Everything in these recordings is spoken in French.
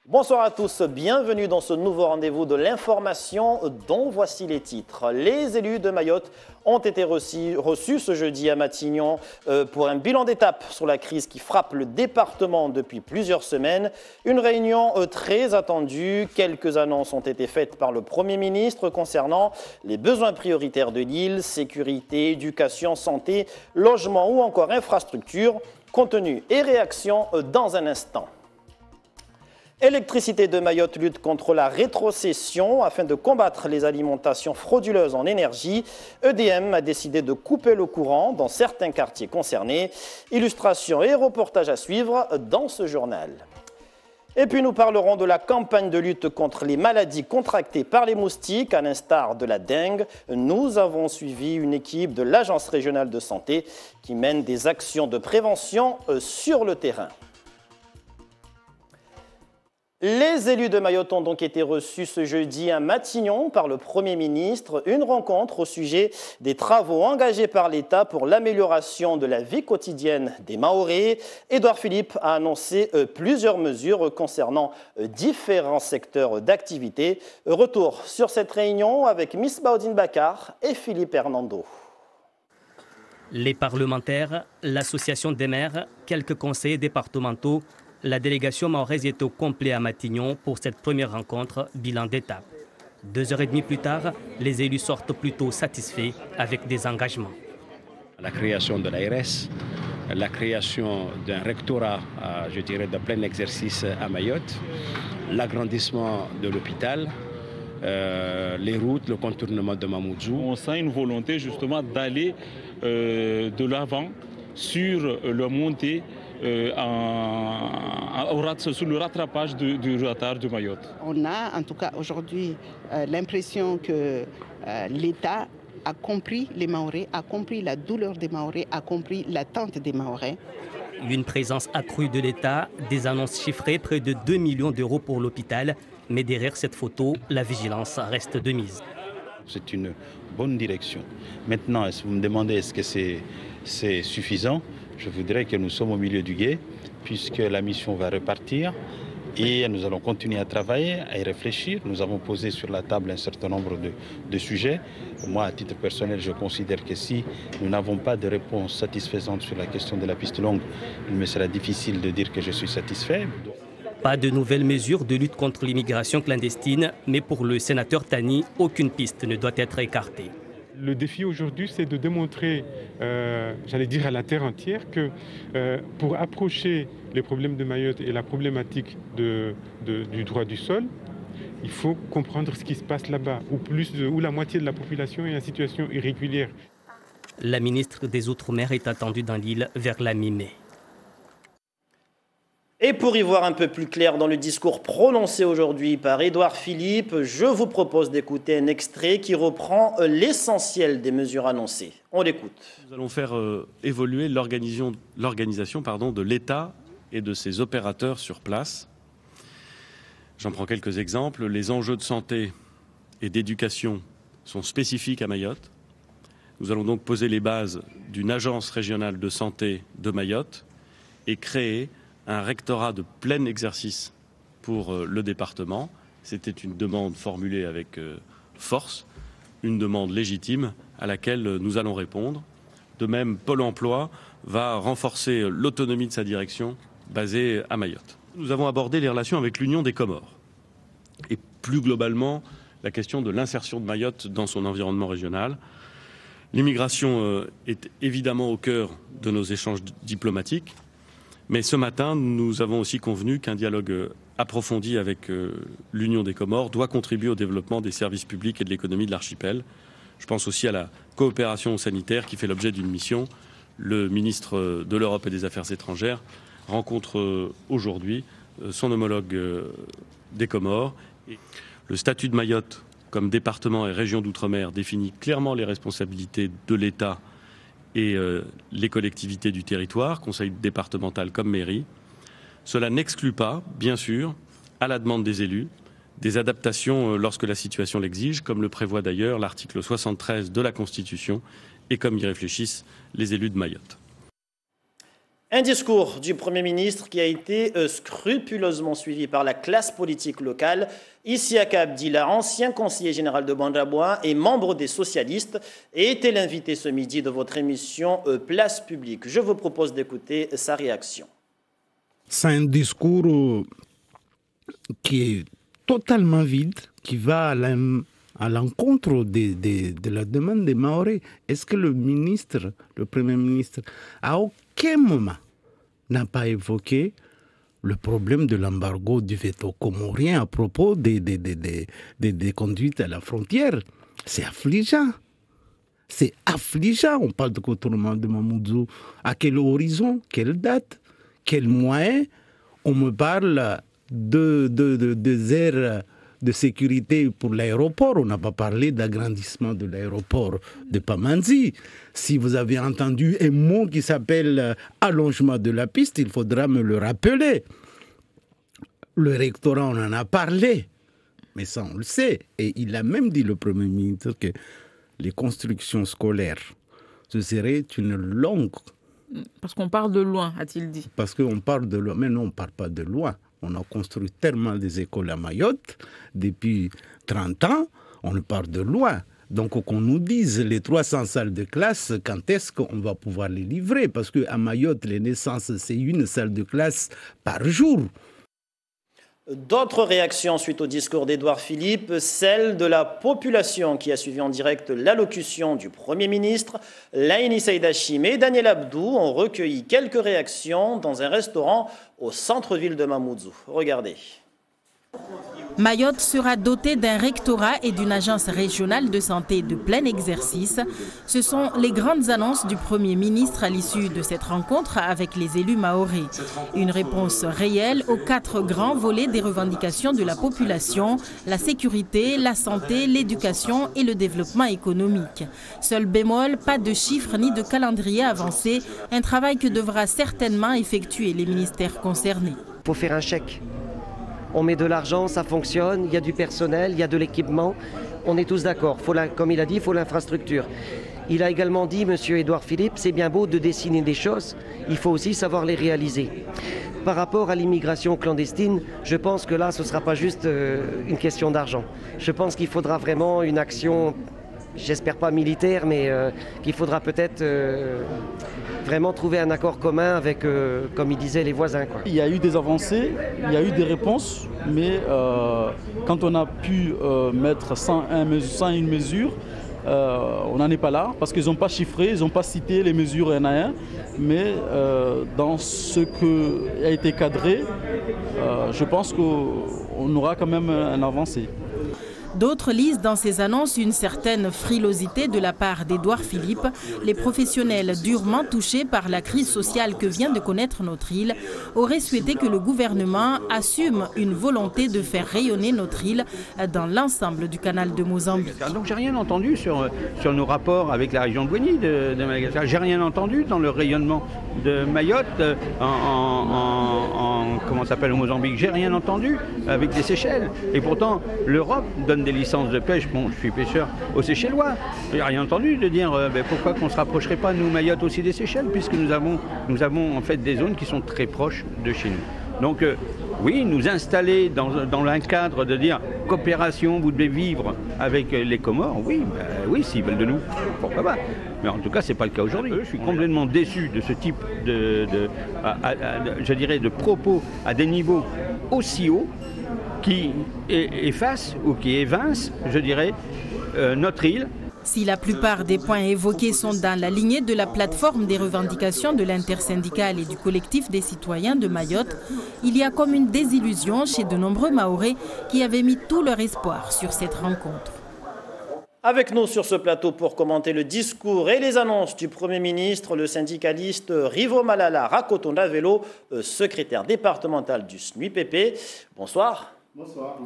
Bonsoir à tous, bienvenue dans ce nouveau rendez-vous de l'information dont voici les titres. Les élus de Mayotte ont été reçus ce jeudi à Matignon pour un bilan d'étape sur la crise qui frappe le département depuis plusieurs semaines. Une réunion très attendue. Quelques annonces ont été faites par le Premier ministre concernant les besoins prioritaires de l'île, sécurité, éducation, santé, logement ou encore infrastructure. Contenu et réaction dans un instant. Électricité de Mayotte lutte contre la rétrocession afin de combattre les alimentations frauduleuses en énergie. EDM a décidé de couper le courant dans certains quartiers concernés. Illustrations et reportages à suivre dans ce journal. Et puis nous parlerons de la campagne de lutte contre les maladies contractées par les moustiques, à l'instar de la dengue. Nous avons suivi une équipe de l'Agence régionale de santé qui mène des actions de prévention sur le terrain. Les élus de Mayotte ont donc été reçus ce jeudi à Matignon par le Premier ministre. Une rencontre au sujet des travaux engagés par l'État pour l'amélioration de la vie quotidienne des Mahorais. Édouard Philippe a annoncé plusieurs mesures concernant différents secteurs d'activité. Retour sur cette réunion avec Miss Baudine Bakar et Philippe Hernando. Les parlementaires, l'association des maires, quelques conseillers départementaux, la délégation mahoraise est au complet à Matignon pour cette première rencontre bilan d'étape. 2h30 plus tard, les élus sortent plutôt satisfaits avec des engagements. La création de l'ARS, la création d'un rectorat, je dirais, de plein exercice à Mayotte, l'agrandissement de l'hôpital, les routes, le contournement de Mamoudzou. On sent une volonté justement d'aller de l'avant sur le montée sur le rattrapage du retard de Mayotte. On a en tout cas aujourd'hui l'impression que l'État a compris les Mahorais, a compris la douleur des Mahorais, a compris l'attente des Mahorais. Une présence accrue de l'État, des annonces chiffrées, près de 2 millions d'euros pour l'hôpital. Mais derrière cette photo, la vigilance reste de mise. C'est une bonne direction. Maintenant, si vous me demandez est-ce que c'est suffisant, je voudrais que nous sommes au milieu du gué, puisque la mission va repartir et nous allons continuer à travailler, à y réfléchir. Nous avons posé sur la table un certain nombre de sujets. Moi, à titre personnel, je considère que si nous n'avons pas de réponse satisfaisante sur la question de la piste longue, il me sera difficile de dire que je suis satisfait. Pas de nouvelles mesures de lutte contre l'immigration clandestine, mais pour le sénateur Tani, aucune piste ne doit être écartée. Le défi aujourd'hui, c'est de démontrer, j'allais dire à la terre entière, que pour approcher les problèmes de Mayotte et la problématique du droit du sol, il faut comprendre ce qui se passe là-bas, où la moitié de la population est en situation irrégulière. La ministre des Outre-mer est attendue dans l'île vers la mi-mai. Et pour y voir un peu plus clair dans le discours prononcé aujourd'hui par Édouard Philippe, je vous propose d'écouter un extrait qui reprend l'essentiel des mesures annoncées. On l'écoute. Nous allons faire évoluer l'organisation de l'État et de ses opérateurs sur place. J'en prends quelques exemples. Les enjeux de santé et d'éducation sont spécifiques à Mayotte. Nous allons donc poser les bases d'une agence régionale de santé de Mayotte et créer un rectorat de plein exercice pour le département. C'était une demande formulée avec force, une demande légitime à laquelle nous allons répondre. De même, Pôle emploi va renforcer l'autonomie de sa direction basée à Mayotte. Nous avons abordé les relations avec l'Union des Comores et plus globalement la question de l'insertion de Mayotte dans son environnement régional. L'immigration est évidemment au cœur de nos échanges diplomatiques. Mais ce matin, nous avons aussi convenu qu'un dialogue approfondi avec l'Union des Comores doit contribuer au développement des services publics et de l'économie de l'archipel. Je pense aussi à la coopération sanitaire qui fait l'objet d'une mission. Le ministre de l'Europe et des Affaires étrangères rencontre aujourd'hui son homologue des Comores. Le statut de Mayotte comme département et région d'outre-mer définit clairement les responsabilités de l'État et les collectivités du territoire, conseil départemental comme mairie. Cela n'exclut pas, bien sûr, à la demande des élus, des adaptations lorsque la situation l'exige, comme le prévoit d'ailleurs l'article 73 de la Constitution et comme y réfléchissent les élus de Mayotte. Un discours du Premier ministre qui a été scrupuleusement suivi par la classe politique locale. Isiaka Abdillah, ancien conseiller général de Bandaboua et membre des socialistes, était l'invité ce midi de votre émission Place Publique. Je vous propose d'écouter sa réaction. C'est un discours qui est totalement vide, qui va à l'encontre de la demande des Mahorais. Est-ce que le Premier ministre, à aucun moment n'a pas évoqué le problème de l'embargo du veto comorien à propos des conduites à la frontière? C'est affligeant. C'est affligeant. On parle de contournement de Mamoudzou. À quel horizon? Quelle date? Quels moyens? On me parle des aires de sécurité pour l'aéroport. On n'a pas parlé d'agrandissement de l'aéroport de Pamandzi. Si vous avez entendu un mot qui s'appelle allongement de la piste, il faudra me le rappeler. Le rectorat, on en a parlé, mais ça on le sait. Et il a même dit, le Premier ministre, que les constructions scolaires, ce serait une longue... Parce qu'on part de loin, a-t-il dit. Parce qu'on part de loin, mais non, on ne part pas de loin. On a construit tellement des écoles à Mayotte depuis 30 ans, on part de loin. Donc qu'on nous dise les 300 salles de classe, quand est-ce qu'on va pouvoir les livrer? Parce qu'à Mayotte, les naissances, c'est une salle de classe par jour. D'autres réactions suite au discours d'Édouard Philippe, celle de la population qui a suivi en direct l'allocution du Premier ministre. Laïni Saïdachim et Daniel Abdou ont recueilli quelques réactions dans un restaurant au centre-ville de Mamoudzou. Regardez. Mayotte sera dotée d'un rectorat et d'une agence régionale de santé de plein exercice. Ce sont les grandes annonces du Premier ministre à l'issue de cette rencontre avec les élus mahorais. Une réponse réelle aux 4 grands volets des revendications de la population, la sécurité, la santé, l'éducation et le développement économique. Seul bémol, pas de chiffres ni de calendrier avancé, un travail que devra certainement effectuer les ministères concernés. Il faut faire un chèque. On met de l'argent, ça fonctionne, il y a du personnel, il y a de l'équipement. On est tous d'accord. Comme il a dit, il faut l'infrastructure. Il a également dit, M. Édouard Philippe, c'est bien beau de dessiner des choses, il faut aussi savoir les réaliser. Par rapport à l'immigration clandestine, je pense que là, ce ne sera pas juste une question d'argent. Je pense qu'il faudra vraiment une action, j'espère pas militaire, mais qu'il faudra peut-être vraiment trouver un accord commun avec, comme il disait, les voisins, quoi. Il y a eu des avancées, il y a eu des réponses, mais quand on a pu mettre 101 mesures, on n'en est pas là, parce qu'ils n'ont pas chiffré, ils n'ont pas cité les mesures un à un, mais dans ce qui a été cadré, je pense qu'on aura quand même un avancé. D'autres lisent dans ces annonces une certaine frilosité de la part d'Édouard Philippe. Les professionnels durement touchés par la crise sociale que vient de connaître notre île auraient souhaité que le gouvernement assume une volonté de faire rayonner notre île dans l'ensemble du canal de Mozambique. Donc j'ai rien entendu sur nos rapports avec la région de Bouéni de Madagascar. J'ai rien entendu dans le rayonnement de Mayotte comment s'appelle au Mozambique. J'ai rien entendu avec les Seychelles. Et pourtant l'Europe donne des licences de pêche, bon je suis pêcheur, aux Seychellois. J'ai rien entendu de dire pourquoi qu'on ne se rapprocherait pas nous Mayotte aussi des Seychelles, puisque nous avons en fait des zones qui sont très proches de chez nous. Donc oui, nous installer dans un cadre de dire coopération, vous devez vivre avec les Comores, oui, oui, s'ils veulent de nous, pourquoi pas. Mais en tout cas, ce n'est pas le cas aujourd'hui. Je suis complètement déçu de ce type je dirais, de propos à des niveaux aussi hauts qui efface ou qui évince, je dirais, notre île. Si la plupart des points évoqués sont dans la lignée de la plateforme des revendications de l'intersyndicale et du collectif des citoyens de Mayotte, il y a comme une désillusion chez de nombreux Mahorais qui avaient mis tout leur espoir sur cette rencontre. Avec nous sur ce plateau pour commenter le discours et les annonces du Premier ministre, le syndicaliste Rivo Malala Rakotonda Velo, secrétaire départemental du SNUIPP. Bonsoir. Bonsoir.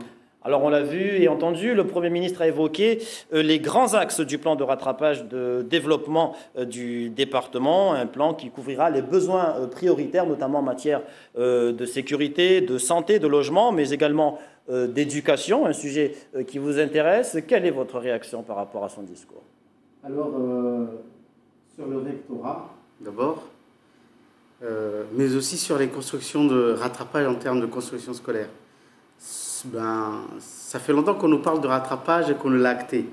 Alors on l'a vu et entendu, le Premier ministre a évoqué les grands axes du plan de rattrapage de développement du département, un plan qui couvrira les besoins prioritaires, notamment en matière de sécurité, de santé, de logement, mais également d'éducation, un sujet qui vous intéresse. Quelle est votre réaction par rapport à son discours? Alors, sur le rectorat, d'abord, mais aussi sur les constructions de rattrapage en termes de construction scolaire. Ça fait longtemps qu'on nous parle de rattrapage et qu'on l'a acté.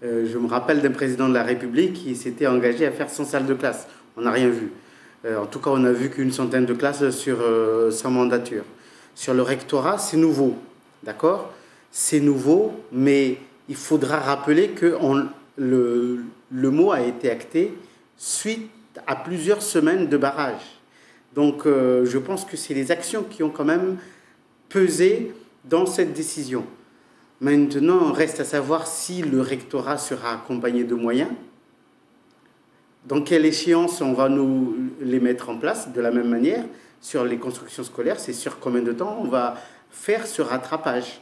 Je me rappelle d'un président de la République qui s'était engagé à faire 100 salles de classe. On n'a rien vu. En tout cas, on n'a vu qu'une centaine de classes sur sa mandature. Sur le rectorat, c'est nouveau, d'accord ? C'est nouveau, mais il faudra rappeler que le mot a été acté suite à plusieurs semaines de barrage. Donc, je pense que c'est les actions qui ont quand même pesé dans cette décision. Maintenant, reste à savoir si le rectorat sera accompagné de moyens. Dans quelle échéance on va nous les mettre en place de la même manière sur les constructions scolaires, c'est sur combien de temps on va faire ce rattrapage.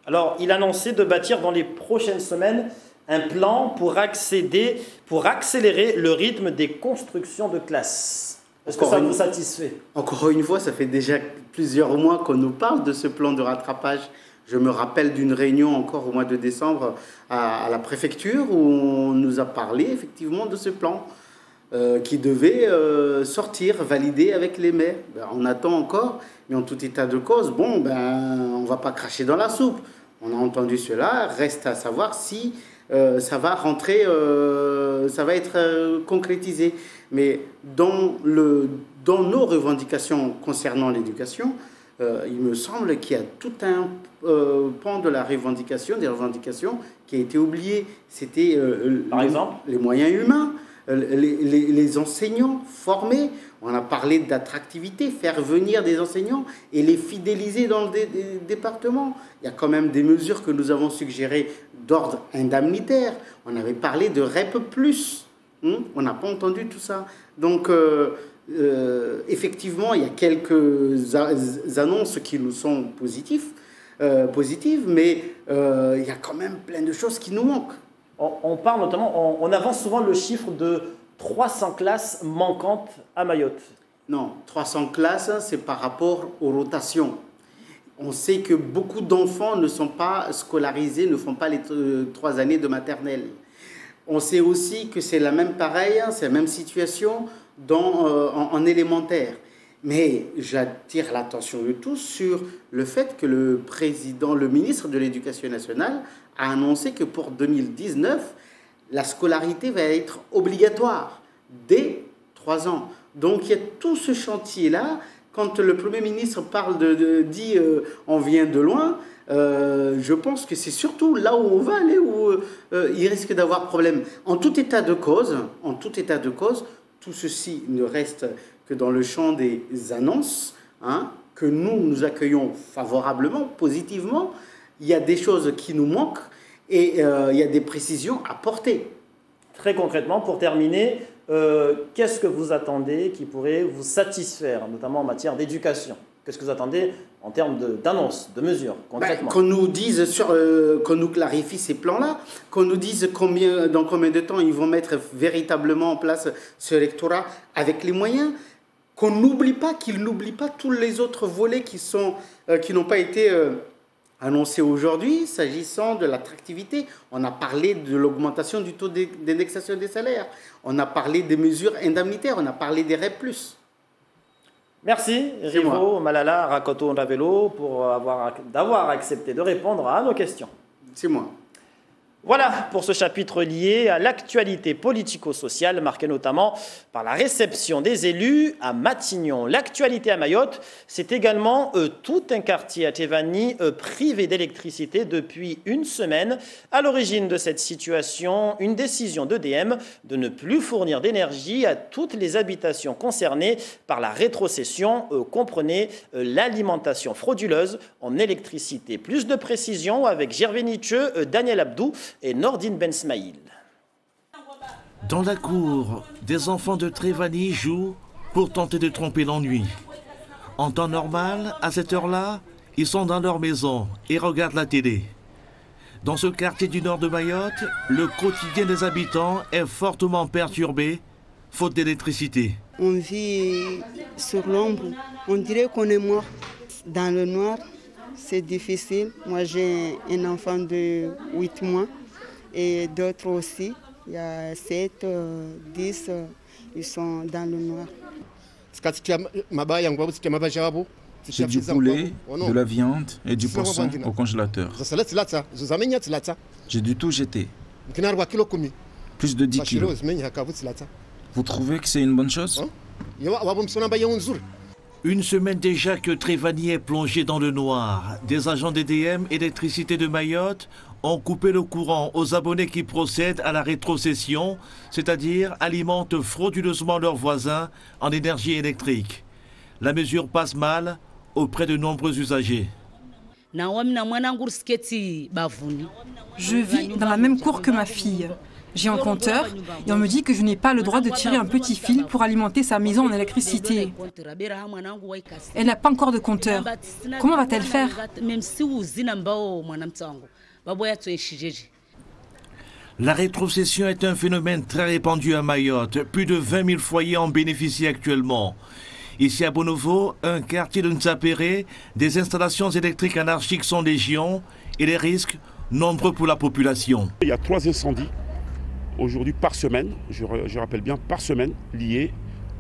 Alors, il a annoncé de bâtir dans les prochaines semaines un plan pour accélérer le rythme des constructions de classes. Est-ce que ça vous satisfait? Encore une fois, ça fait déjà plusieurs mois qu'on nous parle de ce plan de rattrapage. Je me rappelle d'une réunion encore au mois de décembre à la préfecture où on nous a parlé effectivement de ce plan qui devait sortir, validé avec les maires. On attend encore, mais en tout état de cause, on ne va pas cracher dans la soupe. On a entendu cela, reste à savoir si ça va rentrer, ça va être concrétisé. Mais dans nos revendications concernant l'éducation, il me semble qu'il y a tout un pan de la revendication, des revendications qui a été oublié. C'était par exemple les moyens humains, les enseignants formés. On a parlé d'attractivité, faire venir des enseignants et les fidéliser dans le département. Il y a quand même des mesures que nous avons suggérées d'ordre indemnitaire. On avait parlé de REP+. On n'a pas entendu tout ça. Donc, effectivement, il y a quelques annonces qui nous sont positives, mais il y a quand même plein de choses qui nous manquent. On parle notamment, on avance souvent le chiffre de 300 classes manquantes à Mayotte. Non, 300 classes, c'est par rapport aux rotations. On sait que beaucoup d'enfants ne sont pas scolarisés, ne font pas les 3 années de maternelle. On sait aussi que c'est la même situation en élémentaire. Mais j'attire l'attention de tous sur le fait que le ministre de l'Éducation nationale a annoncé que pour 2019, la scolarité va être obligatoire dès 3 ans. Donc il y a tout ce chantier-là. Quand le Premier ministre parle dit on vient de loin, je pense que c'est surtout là où on va aller où il risque d'avoir problème. En tout état de cause, tout ceci ne reste que dans le champ des annonces, que nous accueillons favorablement, positivement. Il y a des choses qui nous manquent et il y a des précisions à porter. Très concrètement, pour terminer, qu'est-ce que vous attendez qui pourrait vous satisfaire, notamment en matière d'éducation? Qu'est-ce que vous attendez en termes d'annonces, de mesures, concrètement? Qu'on nous dise, qu'on nous clarifie ces plans-là, qu'on nous dise dans combien de temps ils vont mettre véritablement en place ce lectorat avec les moyens, qu'ils n'oublient pas tous les autres volets qui n'ont pas été annoncés aujourd'hui, s'agissant de l'attractivité. On a parlé de l'augmentation du taux d'indexation des salaires, on a parlé des mesures indemnitaires, on a parlé des REP+. Merci Rivo Malala Rakoto Ndavelo d'avoir accepté de répondre à nos questions. C'est moi. Voilà pour ce chapitre lié à l'actualité politico-sociale, marquée notamment par la réception des élus à Matignon. L'actualité à Mayotte, c'est également tout un quartier à Thévani privé d'électricité depuis une semaine. À l'origine de cette situation, une décision d'EDM de ne plus fournir d'énergie à toutes les habitations concernées par la rétrocession, comprenez l'alimentation frauduleuse en électricité. Plus de précisions avec Gervais Nietzsche, Daniel Abdou et Nordine Ben Smaïl. Dans la cour, des enfants de Trévani jouent pour tenter de tromper l'ennui. En temps normal, à cette heure-là, ils sont dans leur maison et regardent la télé. Dans ce quartier du nord de Mayotte, le quotidien des habitants est fortement perturbé, faute d'électricité. On vit sur l'ombre, on dirait qu'on est mort. Dans le noir, c'est difficile. Moi, j'ai un enfant de 8 mois. Et d'autres aussi, il y a 7, 10, ils sont dans le noir. C'est du poulet, de la viande et du poisson au congélateur. J'ai du tout jeté. Plus de 10 kilos. Vous trouvez que c'est une bonne chose? Une semaine déjà que Trévani est plongé dans le noir. Des agents d'EDM Électricité de Mayotte ont coupé le courant aux abonnés qui procèdent à la rétrocession, c'est-à-dire alimentent frauduleusement leurs voisins en énergie électrique. La mesure passe mal auprès de nombreux usagers. Je vis dans la même cour que ma fille. J'ai un compteur et on me dit que je n'ai pas le droit de tirer un petit fil pour alimenter sa maison en électricité. Elle n'a pas encore de compteur. Comment va-t-elle faire? La rétrocession est un phénomène très répandu à Mayotte. Plus de 20 000 foyers en bénéficient actuellement. Ici à Bonovo, un quartier de Ntsapéré, des installations électriques anarchiques sont légion et les risques nombreux pour la population. Il y a 3 incendies aujourd'hui par semaine, je rappelle bien par semaine, liés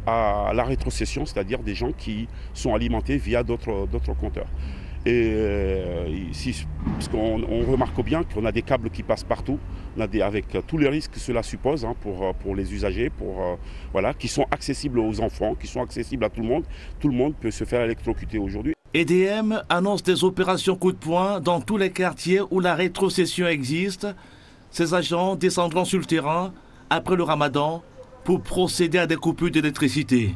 à la rétrocession, c'est-à-dire des gens qui sont alimentés via d'autres compteurs. Et ici, parce qu'on remarque bien qu'on a des câbles qui passent partout, avec tous les risques que cela suppose pour les usagers, voilà, qui sont accessibles aux enfants, qui sont accessibles à tout le monde. Tout le monde peut se faire électrocuter aujourd'hui. EDM annonce des opérations coup de poing dans tous les quartiers où la rétrocession existe. Ces agents descendront sur le terrain après le ramadan pour procéder à des coupures d'électricité.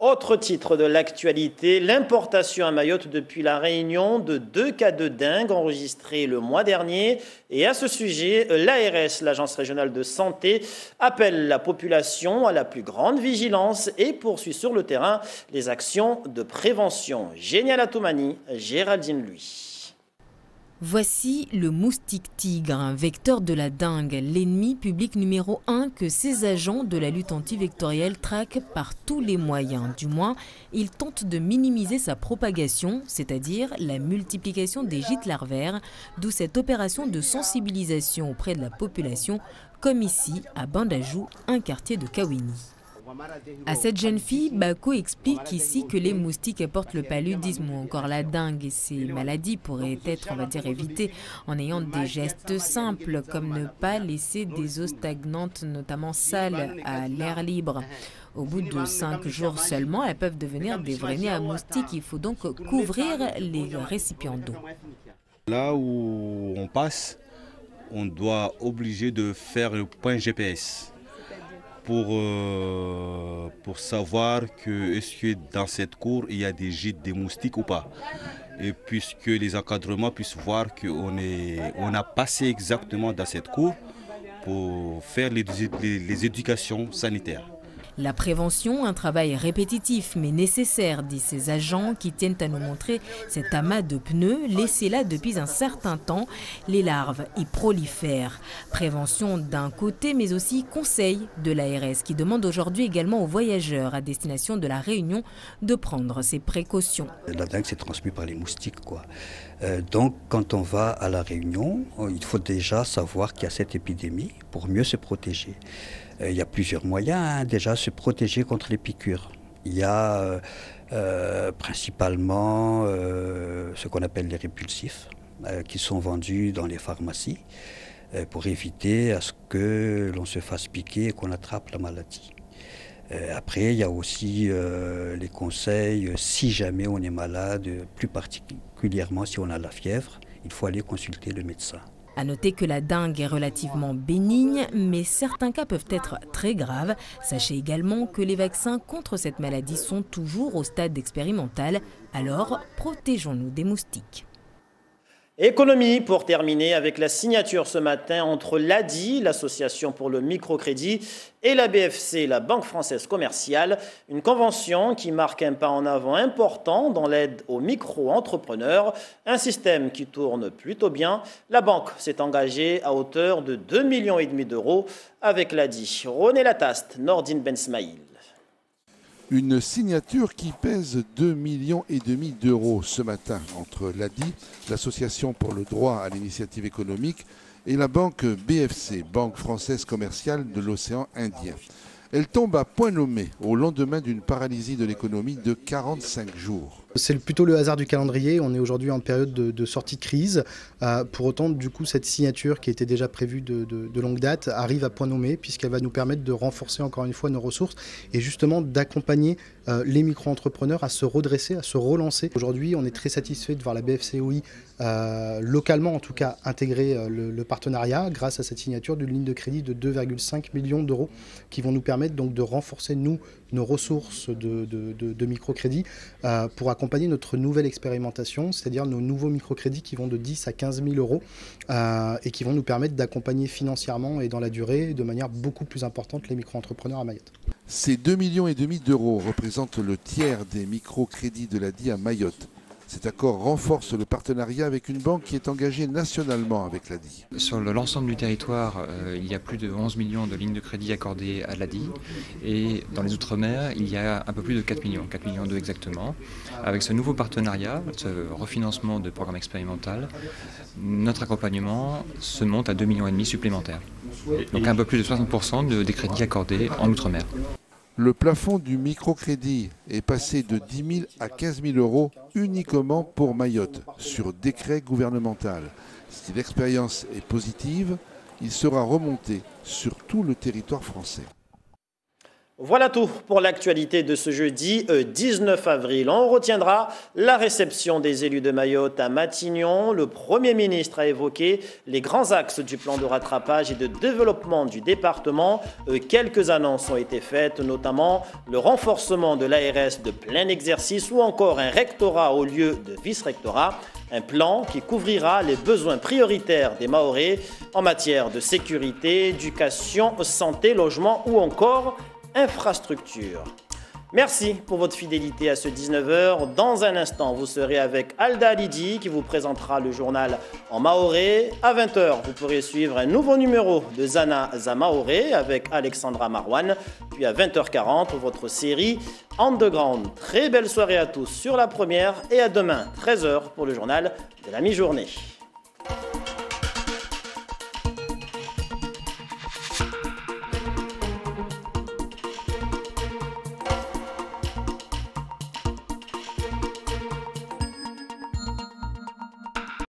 Autre titre de l'actualité, l'importation à Mayotte depuis la Réunion de 2 cas de dengue enregistrés le mois dernier. Et à ce sujet, l'ARS, l'Agence régionale de santé, appelle la population à la plus grande vigilance et poursuit sur le terrain les actions de prévention. Génial Atoumani, Géraldine Lui. Voici le moustique tigre, un vecteur de la dengue, l'ennemi public numéro 1 que ces agents de la lutte antivectorielle traquent par tous les moyens. Du moins, ils tentent de minimiser sa propagation, c'est-à-dire la multiplication des gîtes larvaires, d'où cette opération de sensibilisation auprès de la population, comme ici à Bandajou, un quartier de Kawini. À cette jeune fille, Bako explique ici que les moustiques apportent le paludisme ou encore la dengue et ces maladies pourraient être, on va dire, évitées en ayant des gestes simples comme ne pas laisser des eaux stagnantes, notamment sales, à l'air libre. Au bout de 5 jours seulement, elles peuvent devenir des vrais nids à moustiques. Il faut donc couvrir les récipients d'eau. Là où on passe, on doit obliger de faire le point GPS. Pour savoir est-ce que dans cette cour il y a des gîtes des moustiques ou pas. Et puisque les encadrements puissent voir qu'on a passé exactement dans cette cour pour faire les éducations sanitaires. La prévention, un travail répétitif mais nécessaire, disent ces agents qui tiennent à nous montrer cet amas de pneus laissé là depuis un certain temps. Les larves y prolifèrent. Prévention d'un côté mais aussi conseil de l'ARS qui demande aujourd'hui également aux voyageurs à destination de la Réunion de prendre ces précautions. La dengue c'est transmis par les moustiques, quoi. Donc quand on va à la Réunion, il faut déjà savoir qu'il y a cette épidémie pour mieux se protéger. Il y a plusieurs moyens, déjà se protéger contre les piqûres. Il y a principalement ce qu'on appelle les répulsifs qui sont vendus dans les pharmacies pour éviter à ce que l'on se fasse piquer et qu'on attrape la maladie. Après, il y a aussi les conseils, si jamais on est malade, plus particulièrement si on a la fièvre, il faut aller consulter le médecin. À noter que la dengue est relativement bénigne, mais certains cas peuvent être très graves. Sachez également que les vaccins contre cette maladie sont toujours au stade expérimental. Alors, protégeons-nous des moustiques. Économie, pour terminer, avec la signature ce matin entre l'ADI, l'Association pour le microcrédit, et la BFC, la Banque française commerciale, une convention qui marque un pas en avant important dans l'aide aux micro-entrepreneurs, un système qui tourne plutôt bien. La banque s'est engagée à hauteur de 2,5 millions d'euros avec l'ADI. René Lataste, Nordine Bensmaïl. Une signature qui pèse 2,5 millions d'euros ce matin entre l'ADI, l'Association pour le droit à l'initiative économique, et la banque BFC, Banque française commerciale de l'océan Indien. Elle tombe à point nommé au lendemain d'une paralysie de l'économie de 45 jours. C'est plutôt le hasard du calendrier. On est aujourd'hui en période de sortie de crise. Pour autant, du coup, cette signature qui était déjà prévue de longue date arrive à point nommé puisqu'elle va nous permettre de renforcer encore une fois nos ressources et justement d'accompagner les micro-entrepreneurs à se redresser, à se relancer. Aujourd'hui, on est très satisfait de voir la BFCOI localement en tout cas intégrer le partenariat grâce à cette signature d'une ligne de crédit de 2,5 millions d'euros qui vont nous permettre donc de renforcer nos ressources de microcrédit pour accompagner notre nouvelle expérimentation, c'est-à-dire nos nouveaux microcrédits qui vont de 10 à 15 000 euros et qui vont nous permettre d'accompagner financièrement et dans la durée de manière beaucoup plus importante les micro-entrepreneurs à Mayotte. Ces 2,5 millions d'euros représentent le tiers des microcrédits de l'ADI à Mayotte. Cet accord renforce le partenariat avec une banque qui est engagée nationalement avec l'ADI. Sur l'ensemble du territoire, il y a plus de 11 millions de lignes de crédit accordées à l'ADI. Et dans les Outre-mer, il y a un peu plus de 4 millions 2 exactement. Avec ce nouveau partenariat, ce refinancement de programme expérimental, notre accompagnement se monte à 2,5 millions supplémentaires. Donc un peu plus de 60% des crédits accordés en Outre-mer. Le plafond du microcrédit est passé de 10 000 à 15 000 euros uniquement pour Mayotte, sur décret gouvernemental. Si l'expérience est positive, il sera remonté sur tout le territoire français. Voilà tout pour l'actualité de ce jeudi 19 avril. On retiendra la réception des élus de Mayotte à Matignon. Le Premier ministre a évoqué les grands axes du plan de rattrapage et de développement du département. Quelques annonces ont été faites, notamment le renforcement de l'ARS de plein exercice ou encore un rectorat au lieu de vice-rectorat. Un plan qui couvrira les besoins prioritaires des Mahorais en matière de sécurité, éducation, santé, logement ou encore infrastructure. Merci pour votre fidélité à ce 19h. Dans un instant, vous serez avec Alda Alidi qui vous présentera le journal en mahorais. À 20h, vous pourrez suivre un nouveau numéro de Zana Zamaoré avec Alexandra Marouane. Puis à 20h40, votre série Underground. Très belle soirée à tous sur la première et à demain, 13h pour le journal de la mi-journée.